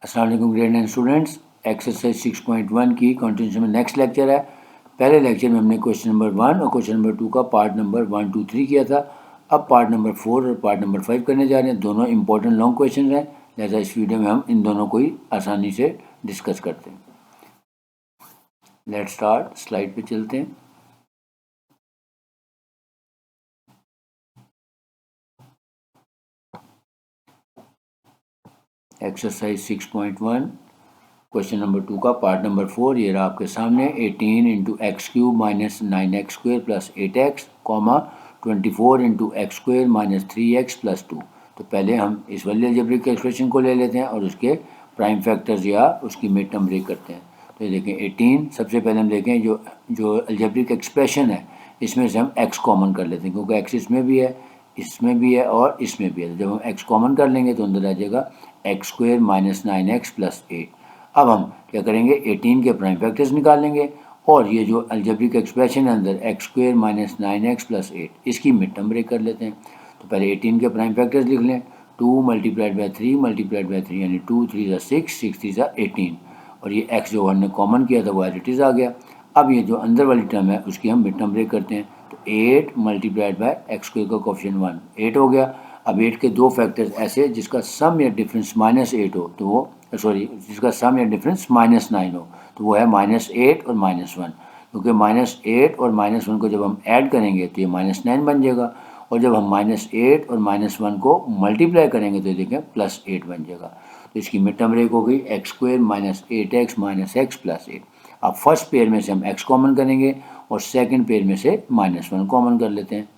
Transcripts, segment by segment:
अस्सलाम वालेकुम grade 9 students. Exercise 6.1 की कंटिन्यूशन में नेक्स्ट लेक्चर है। पहले लेक्चर में हमने क्वेश्चन नंबर 1 और क्वेश्चन नंबर 2 का पार्ट नंबर 1, 2, 3 किया था। अब पार्ट नंबर 4 और पार्ट नंबर 5 करने जा रहे हैं। दोनों इंपॉर्टेंट लॉन्ग क्वेश्चन हैं, लिहाजा इस वीडियो में हम इन दोनों को ही आसानी से डिस्कस करते हैं। लेट्स स्टार्ट, स्लाइड पे चलते हैं। एक्सरसाइज 6.1 क्वेश्चन नंबर 2 का पार्ट नंबर 4 ये रहा आपके सामने। 18 into x cube minus 9x square plus 8x comma 24 into x square minus 3x plus 2। तो पहले हम इस वाली अलजेब्रिक एक्सप्रेशन को ले लेते हैं और उसके प्राइम फैक्टर्स या उसकी मिड टर्म ब्रेक करते हैं। तो ये देखें 18, सबसे पहले हम देखें जो अलजेब्रिक एक्सप्रेशन है इसमें से हम x कॉमन कर लेते हैं, क्योंकि x इसमें भी है, इसमें भी है और इसमें भी है। तो जब हम x कॉमन कर लेंगे तो अंदर आ जाएगा x square minus 9x plus 8। अब हम क्या करेंगे, 18 के प्राइम फैक्टर्स निकालेंगे और ये जो अलजेब्रिक एक्सप्रेशन है अंदर x square minus 9x plus 8, इसकी मिड टर्म ब्रेक कर लेते हैं। तो पहले 18 के प्राइम फैक्टर्स लिख लें। 2 मल्टीप्लाइड बाई 3 मल्टीप्लाइड बाई 3 यानी 2 3 ज़ा 6, 6 3 ज़ा 18 और ये x जो हमने कॉमन किया था वो एज इट इज़ आ गया। अब ये जो अंदर वाली टर्म है उसकी हम मिड टर्म ब्रेक करते हैं। तो 8 मल्टीप्लाइड बाई एक्स स्क्वेयर का कोफिशिएंट 1, 8 हो गया। अब 8 के दो फैक्टर्स ऐसे जिसका सम या डिफरेंस -8 हो तो वो जिसका सम या डिफरेंस -9 हो तो वो है -8 और -1, क्योंकि -8 और -1 को जब हम ऐड करेंगे तो ये -9 बन जाएगा और जब हम -8 और -1 को मल्टीप्लाई करेंगे तो ये देखें +8 बन जाएगा। तो इसकी मिड टर्म ब्रेक हो गई x square minus 8x minus x plus 8। अब फर्स्ट पेयर में से हम x कॉमन करेंगे और सेकंड पेयर में से -1 कॉमन कर लेते हैं।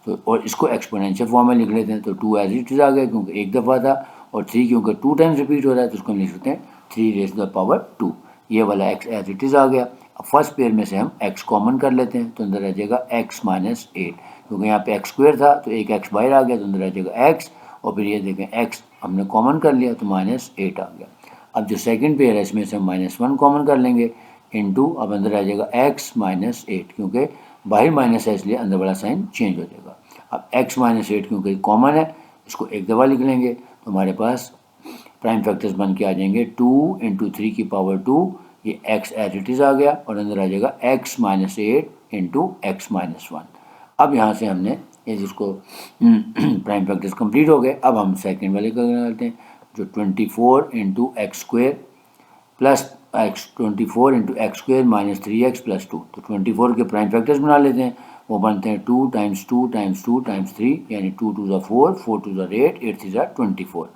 तो और इसको एक्सपोनेंशियल फॉर्म में लिख लेते हैं। तो 2 एज इट इज़ आ गया क्योंकि एक दफ़ा था और 3 क्योंकि 2 टाइम्स रिपीट हो रहा है तो उसको हम लिख सकते हैं 3 रेज़ टू द पावर 2। ये वाला x एज इट इज़ आ गया। अब फर्स्ट पेयर में से हम x कॉमन कर लेते हैं तो अंदर आ जाएगा x माइनस 8, क्योंकि यहाँ पे x स्क्वेयर था तो एक x बाहर आ गया तो अंदर आ जाएगा x और फिर ये देखें x हमने कॉमन कर लिया तो -8 आ गया। अब जो सेकंड पेयर है इसमें से हम -1 कॉमन कर लेंगे इनटू, अब अंदर आ जाएगा x माइनस 8, क्योंकि बाहर माइनस है इसलिए अंदर वाला साइन चेंज हो जाएगा। अब x माइनस 8 क्योंकि कॉमन है इसको एक दफ़ा लिख लेंगे तो हमारे पास प्राइम फैक्टर्स बन के आ जाएंगे 2 इंटू 3 की पावर 2, ये x एज इट इज़ आ गया और अंदर आ जाएगा x minus 8 into x minus 1। अब यहाँ से हमने ये जिसको प्राइम फैक्टर्स कंप्लीट हो गए। अब हम सेकंड वाले का करते हैं जो 24 into x square plus 24 into x square minus 3x plus 2। तो 24 के प्राइम फैक्टर्स बना लेते हैं, वो बनते हैं 2 टाइम्स 2 टाइम्स 2 टाइम्स 3 यानी 2 2 ज़ा 4, 4 2 ज़ा 8, 8 3 ज़ा 24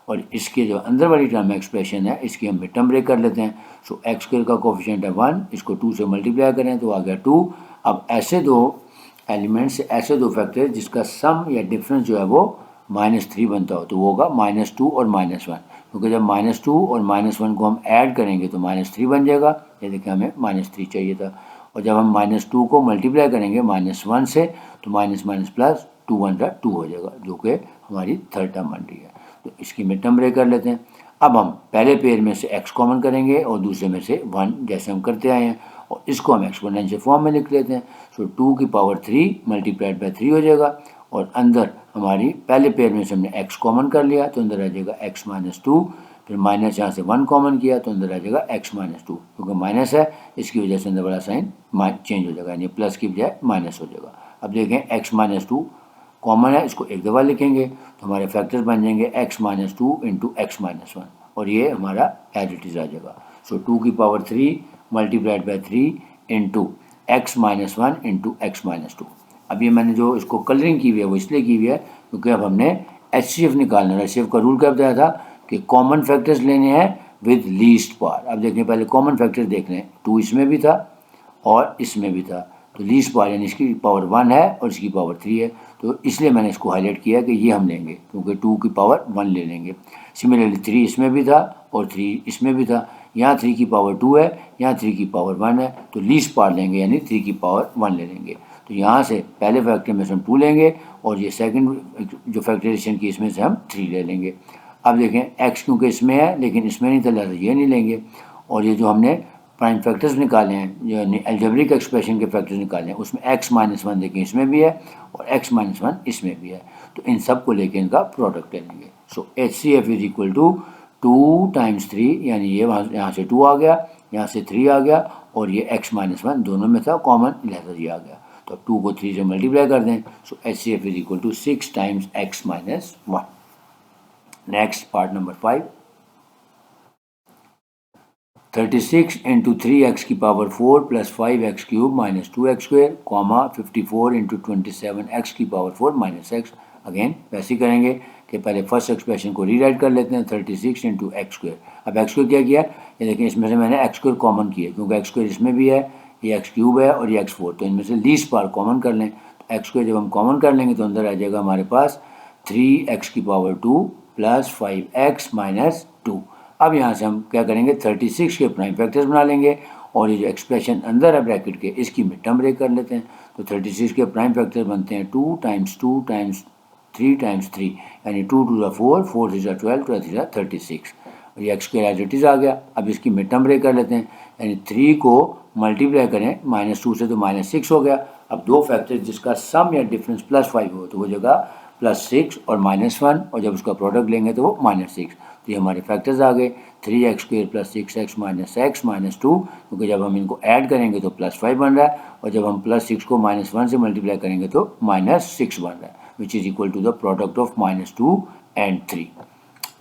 और इसके जो अंदर वाली टर्म एक्सप्रेशन है इसकी हम मिड टर्म ब्रेक कर लेते हैं। सो एक्स स्क्वेयर का कोफिशिएंट है 1, इसको 2 से मल्टीप्लाई करें तो आ गया 2। अब ऐसे दो एलिमेंट्स, ऐसे दो फैक्टर जिसका सम या डिफरेंस जो है वो -3 बनता हो तो वो होगा -2 और -1, क्योंकि जब -2 और -1 को हम ऐड करेंगे तो -3 बन जाएगा। ये देखिए हमें -3 चाहिए था और जब हम -2 को मल्टीप्लाई करेंगे -1 से तो माइनस माइनस प्लस 2 1 ज़ा 2 हो जाएगा, जो कि हमारी थर्ड टर्म बन रही है। तो इसकी मिड टर्म ब्रेक कर लेते हैं। अब हम पहले पेयर में से x कॉमन करेंगे और दूसरे में से 1 जैसे हम करते आए हैं और इसको हम एक्सपोनेंशियल फॉर्म में लिख लेते हैं। सो 2 की पावर 3 मल्टीप्लाइड बाई 3 हो जाएगा और अंदर हमारी पहले पेयर में से हमने x कॉमन कर लिया तो अंदर आ जाएगा x माइनस 2, फिर माइनस यहाँ से 1 कॉमन किया तो अंदर आ जाएगा x माइनस 2, क्योंकि माइनस है इसकी वजह से अंदर वाला साइन चेंज हो जाएगा यानी प्लस की बजाय माइनस हो जाएगा। अब देखें x माइनस 2 कॉमन है, इसको एक दफ़ा लिखेंगे तो हमारे फैक्टर्स बन जाएंगे x minus 2 into x minus 1 और ये हमारा एज इट इज़ आ जाएगा। सो 2 की power 3 multiplied by 3 into x minus 1 into x minus 2। अब ये मैंने जो इसको कलरिंग की हुई है वो इसलिए की हुई है क्योंकि अब हमने HCF निकालना है। HCF का रूल क्या बताया था कि कॉमन फैक्टर्स लेने हैं विद लीस्ट पावर। अब देखने पहले कॉमन फैक्टर्स देख लें, 2 इसमें भी था और इसमें भी था तो लीस्ट पावर यानी इसकी पावर 1 है और इसकी पावर 3 है, तो इसलिए मैंने इसको हाईलाइट किया कि ये हम लेंगे क्योंकि 2 की पावर 1 ले लेंगे। सिमिलरली 3 इसमें भी था और 3 इसमें भी था, यहाँ 3 की पावर 2 है, यहाँ 3 की पावर 1 है, तो लीस्ट पावर लेंगे यानी 3 की पावर 1 ले लेंगे। तो यहाँ से पहले फैक्टर में से हम 2 लेंगे और ये सेकंड जो फैक्टराइजेशन की इसमें से हम 3 ले लेंगे। अब देखें x क्योंकि इसमें है लेकिन इसमें नहीं था लिहाजा ये नहीं लेंगे और ये जो हमने प्राइम फैक्टर्स निकाले हैं यानी अलजेब्रिक एक्सप्रेशन के फैक्टर्स निकाले हैं उसमें x माइनस 1 देखें इसमें भी है और x माइनस 1 इसमें भी है, तो इन सब को लेके इनका प्रोडक्ट ले लेंगे। So HCF is equal to 2 times 3 यानी ये वहाँ यहाँ से 2 आ गया, यहाँ से 3 आ गया और ये x-1 दोनों में था कॉमन, लिहाजा ये आ गया। तो अब 2 को 3 से मल्टीप्लाई कर दें, so HCF is equal to 6 times x-1। Next part number 5, 36 into 3x की power 4 plus 5x cube minus 2x square, 54 into 27x की पावर 4 माइनस x। अगेन वैसे ही करेंगे कि पहले फर्स्ट एक्सप्रेशन को रीराइट कर लेते हैं, 36 इंटू एक्स स्क्वेयर। अब एक्स स्क्वेयर क्या किया, ये देखें इसमें से मैंने एक्स स्क्वेयर कॉमन किया क्योंकि एक्स स्क्वेयर इसमें भी है, ये एक्स क्यूब है और ये x4, तो इनमें से लीस्ट पार्ट कॉमन कर लें। तो एक्स स्क्वेयर जब हम कॉमन कर लेंगे तो अंदर आ जाएगा हमारे पास 3x की पावर 2 प्लस 5x माइनस 2। अब यहाँ से हम क्या करेंगे, 36 के प्राइम फैक्टर्स बना लेंगे और ये जो एक्सप्रेशन अंदर है ब्रैकेट के, इसकी मिड टर्म ब्रेक कर लेते हैं। तो 36 के प्राइम फैक्टर बनते हैं 2 टाइम्स 2 टाइम्स 3 टाइम्स 3 यानी 2 टू द 4, 4 3 12, 12 3 36 और ये X square as it is आ गया। अब इसकी मिड टर्म ब्रेक कर लेते हैं, यानी 3 को मल्टीप्लाई करें -2 से तो -6 हो गया। अब दो फैक्टर जिसका सम या डिफरेंस +5 हो तो वो जगह +6 और -1, और जब उसका प्रोडक्ट लेंगे तो वो -6। तो ये हमारे फैक्टर्स आ गए 3x square plus 6x minus x minus 2, क्योंकि जब हम इनको ऐड करेंगे तो +5 बन रहा है और जब हम +6 को -1 से मल्टीप्लाई करेंगे तो -6 बन रहा है, which is equal to the product of -2 and 3।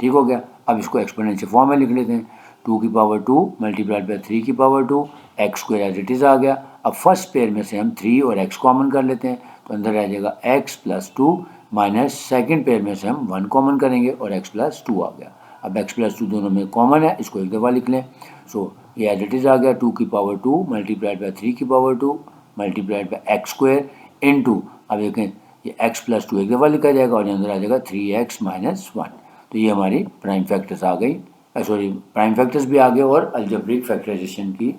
ठीक हो गया। अब इसको एक्सपोनेंशियल फॉर्म में लिख लेते हैं, 2 की पावर 2 मल्टीप्लाइड बाई 3 की power 2, X square as it is आ गया। अब फर्स्ट पेयर में से हम 3 और x कॉमन कर लेते हैं, तो अंदर आ जाएगा x plus 2 minus second pair में से हम 1 कॉमन करेंगे और x प्लस 2 आ गया। अब x प्लस 2 दोनों में कॉमन है, इसको एक दफ़ा लिख लें। सो ये एज इट इज़ आ गया 2 की पावर 2 मल्टीप्लाइड बाई 3 की power 2 multiplied by x square into, अब देखें ये x प्लस 2 एक दफ़ा लिखा जाएगा और अंदर आ जाएगा 3x माइनस 1। तो ये हमारी प्राइम फैक्टर्स आ गई, सॉरी प्राइम फैक्टर्स भी आ गए और अलजेब्रिक फैक्टराइजेशन की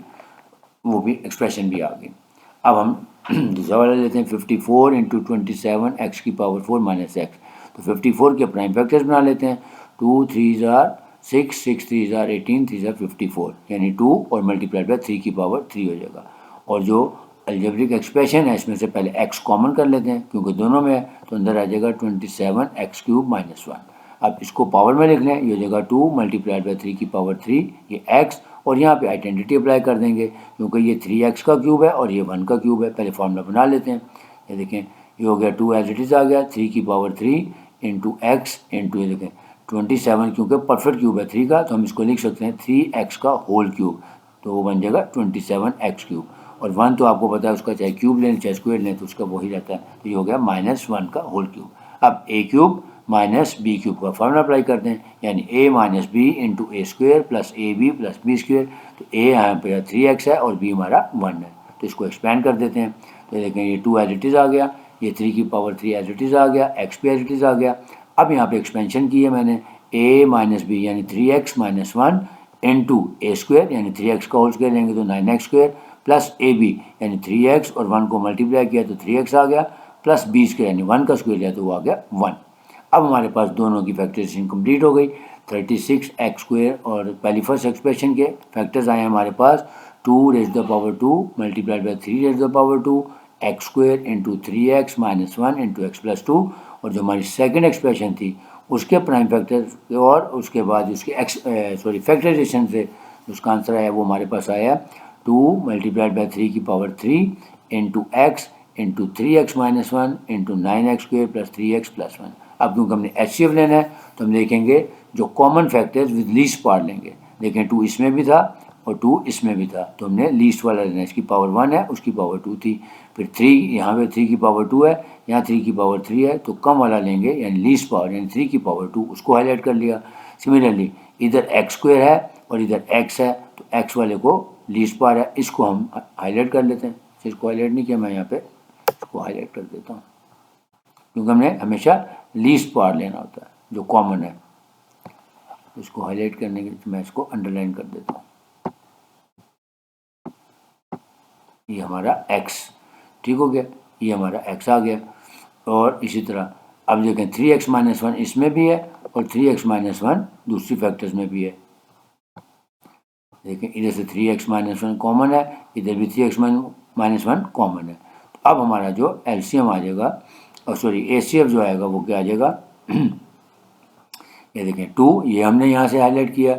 वो भी एक्सप्रेशन भी आ गई। अब हम दूसरा वाला लेते हैं, 54 इंटू 27 एक्स की पावर 4 माइनस एक्स। तो 54 के प्राइम फैक्टर्स बना लेते हैं, 2 3 6, 6 3 18, 3 54 यानी 2 और मल्टीप्लाइड बाई 3 की पावर 3 हो जाएगा। और जो अलजेब्रिक एक्सप्रेशन है इसमें से पहले x कॉमन कर लेते हैं क्योंकि दोनों में है, तो अंदर आ जाएगा 27 एक्स क्यूब माइनस 1। अब इसको पावर में लिख लें, ये हो जाएगा 2 मल्टीप्लाइड बाई 3 की पावर 3, ये x, और यहाँ पे आइडेंटिटी अप्लाई कर देंगे क्योंकि ये 3x का क्यूब है और ये 1 का क्यूब है। पहले फॉर्मूला बना लेते हैं, ये देखें ये हो गया 2 एज इट इज़ आ गया, 3 की पावर 3 इंटू एक्स इंटू, ये देखें 27 क्योंकि परफेक्ट क्यूब है 3 का, तो हम इसको लिख सकते हैं 3x का होल क्यूब, तो वो बन जाएगा 27x क्यूब। और 1 तो आपको पता है उसका चाहे क्यूब लें चाहे स्क्वायर लें तो उसका वही रहता है, तो ये हो गया -1 का होल क्यूब। अब a cube minus B cube का फॉर्मूला अप्लाई करते हैं, यानी a minus B into A square plus A B plus B square. तो a यहाँ पे 3x है और b हमारा 1 है, तो इसको एक्सपेंड कर देते हैं। तो देखें ये 2 एज इट इज़ आ गया, ये 3 की पावर 3 एज इट इज़ आ गया, x भी एज इट इज़ आ गया। अब यहाँ पे एक्सपेंशन की है मैंने, a माइनस बी यानी 3x minus 1 into A square यानी 3x का होल स्क्वेयर लेंगे तो 9x square plus A B यानी 3x और 1 को मल्टीप्लाई किया तो 3x आ गया, प्लस बी स्क्वेयर यानी 1 का स्क्वेयर लिया तो वो आ गया 1। अब हमारे पास दोनों की फैक्टराइजेशन कंप्लीट हो गई, 36 एक्स स्क्वेयर और पहली फर्स्ट एक्सप्रेशन के फैक्टर्स आए हमारे पास 2 raise to the power 2 multiplied by 3 raise to the power 2 X square into 3x minus 1 into X plus 2, और जो हमारी सेकेंड एक्सप्रेशन थी उसके प्राइम फैक्टर और उसके बाद उसके फैक्टराइजेशन से उसका आंसर आया वो हमारे पास आया 2 मल्टीप्लाइड बाई 3 की power 3 into x into 3x minus 1 into 9x square plus 3x plus 1। अब क्योंकि हमने HCF लेना है तो हम देखेंगे जो common factors with least part लेंगे। देखें 2 इसमें भी था और 2 इसमें भी था, तो हमने लीस्ट वाला लेना है, इसकी पावर 1 है उसकी पावर 2 थी, फिर 3 यहाँ पे 3 की पावर 2 है, यहाँ 3 की पावर 3 है, तो कम वाला लेंगे यानी लीस्ट पावर यानी 3 की पावर 2, उसको हाईलाइट कर लिया। सिमिलरली इधर एक्स स्क्वेयर है और इधर x है, तो x वाले को लीस्ट पावर है, इसको हम हाईलाइट कर लेते हैं। इसको हाईलाइट नहीं किया, मैं यहाँ पे इसको हाईलाइट कर देता हूँ क्योंकि हमने हमेशा लीस्ट पावर लेना होता है जो कॉमन है। इसको हाईलाइट करने के लिए मैं इसको अंडरलाइन कर देता हूँ, ये हमारा x ठीक हो गया, ये हमारा x आ गया। और इसी तरह अब देखें 3x माइनस 1 इसमें भी है और 3x माइनस 1 दूसरी फैक्टर्स में भी है। देखें इधर से 3x माइनस 1 कॉमन है, इधर भी 3x माइनस 1 कॉमन है। तो अब हमारा जो LCM आ जाएगा और सॉरी ACF जो आएगा वो क्या आ जाएगा ये देखें 2, ये हमने यहाँ से हाईलाइट किया।